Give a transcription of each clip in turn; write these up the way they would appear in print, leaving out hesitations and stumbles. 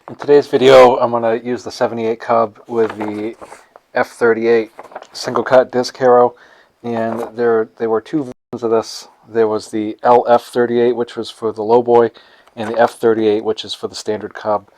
In today's video, I'm going to use the 78 Cub with the F-38 single cut disc harrow, and there were two versions of this. There was the LF-38, which was for the lowboy, and the F-38, which is for the standard Cub.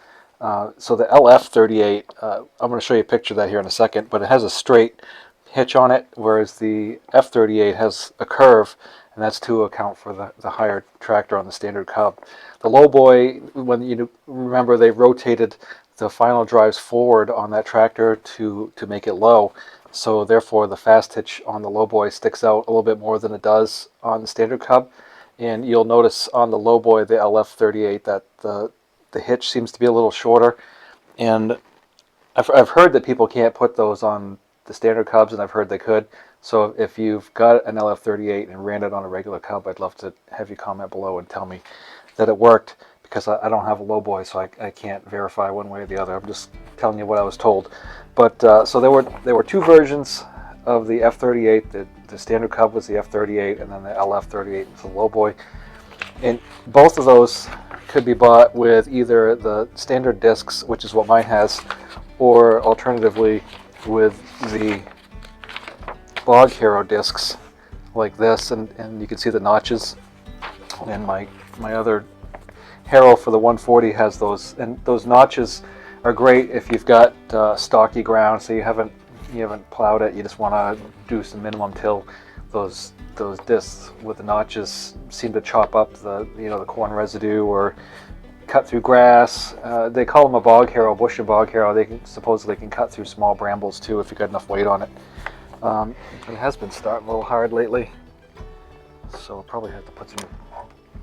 So the LF-38, I'm going to show you a picture of that here in a second, but it has a straight hitch on it, whereas the F-38 has a curve, and that's to account for the higher tractor on the standard Cub. The lowboy, when you remember, they rotated the final drives forward on that tractor to make it low, so therefore the fast hitch on the lowboy sticks out a little bit more than it does on the standard Cub. And you'll notice on the lowboy, the LF-38, that the hitch seems to be a little shorter, and I've heard that people can't put those on the standard Cubs, and I've heard they could. So if you've got an LF-38 and ran it on a regular Cub, I'd love to have you comment below and tell me that it worked, because I don't have a lowboy, so I can't verify one way or the other. I'm just telling you what I was told. But so there were two versions of the F-38. The standard Cub was the F-38, and then the LF-38 was the lowboy. And both of those could be bought with either the standard discs, which is what mine has, or alternatively with the bog harrow discs like this, and you can see the notches. And my other harrow for the 140 has those, and those notches are great if you've got stocky ground, so you haven't plowed it, you just want to do some minimum till. Those discs with the notches seem to chop up the corn residue or cut through grass. They call them a bog harrow, bush and bog harrow. They supposedly can cut through small brambles too if you got enough weight on it. It has been starting a little hard lately, so I'll probably have to put some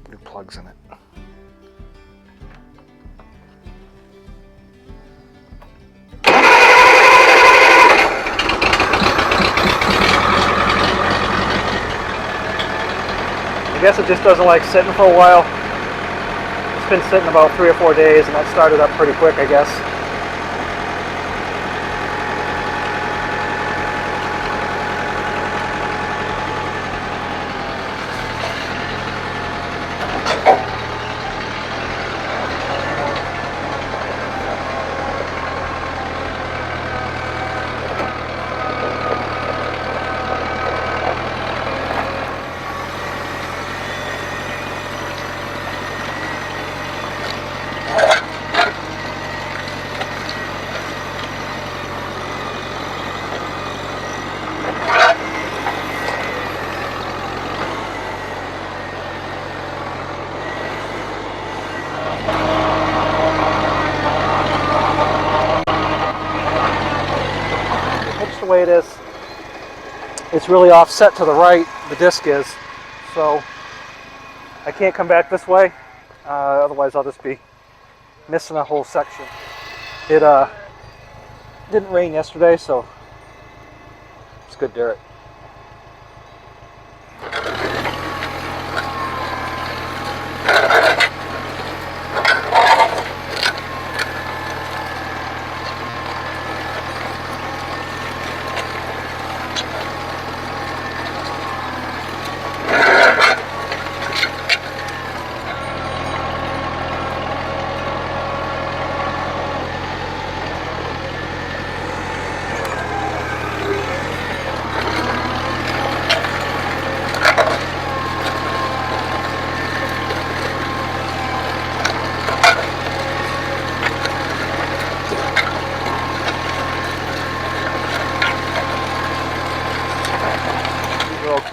new plugs in it. I guess it just doesn't like sitting for a while. It's been sitting about 3 or 4 days, and that started up pretty quick, I guess. The way it is, it's really offset to the right, the disc is, so I can't come back this way, otherwise I'll just be missing a whole section. It didn't rain yesterday, so it's good dirt.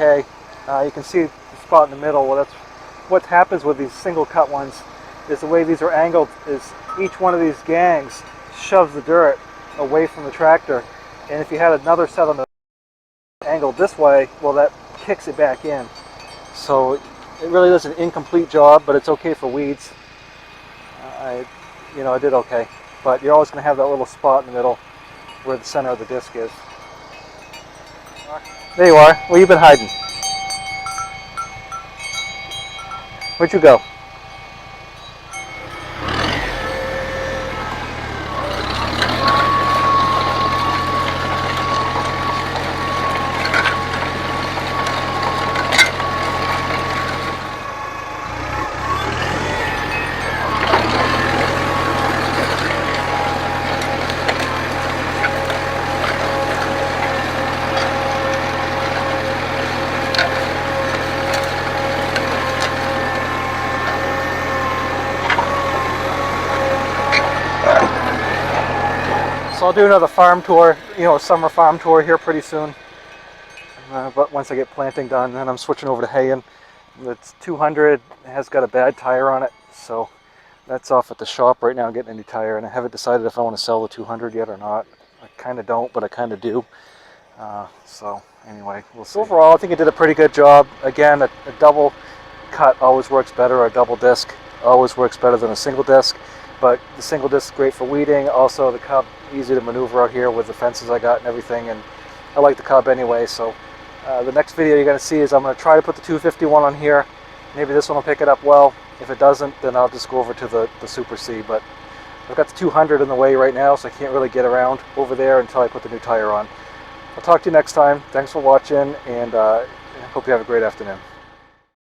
Okay, you can see the spot in the middle. Well, that's what happens with these single cut ones, is the way these are angled is each one of these gangs shoves the dirt away from the tractor, and if you had another set on the angled this way, well, that kicks it back in. So it really does an incomplete job, but it's okay for weeds. I did okay, but you're always going to have that little spot in the middle where the center of the disc is. There you are. Where you been hiding? Where'd you go? So I'll do another farm tour, you know, a summer farm tour here pretty soon. But once I get planting done, then I'm switching over to haying. It's 200, it has got a bad tire on it, so that's off at the shop right now getting a new tire, and I haven't decided if I want to sell the 200 yet or not. I kind of don't, but I kind of do. So anyway, we'll see. Overall, I think it did a pretty good job. Again, a double cut always works better, or a double disc always works better than a single disc. But the single disc is great for weeding. Also, the Cub, easy to maneuver out here with the fences I got and everything. And I like the Cub anyway. So the next video you're going to see is I'm going to try to put the 251 on here. Maybe this one will pick it up well. If it doesn't, then I'll just go over to the Super C. But I've got the 200 in the way right now, so I can't really get around over there until I put the new tire on. I'll talk to you next time. Thanks for watching, and I hope you have a great afternoon.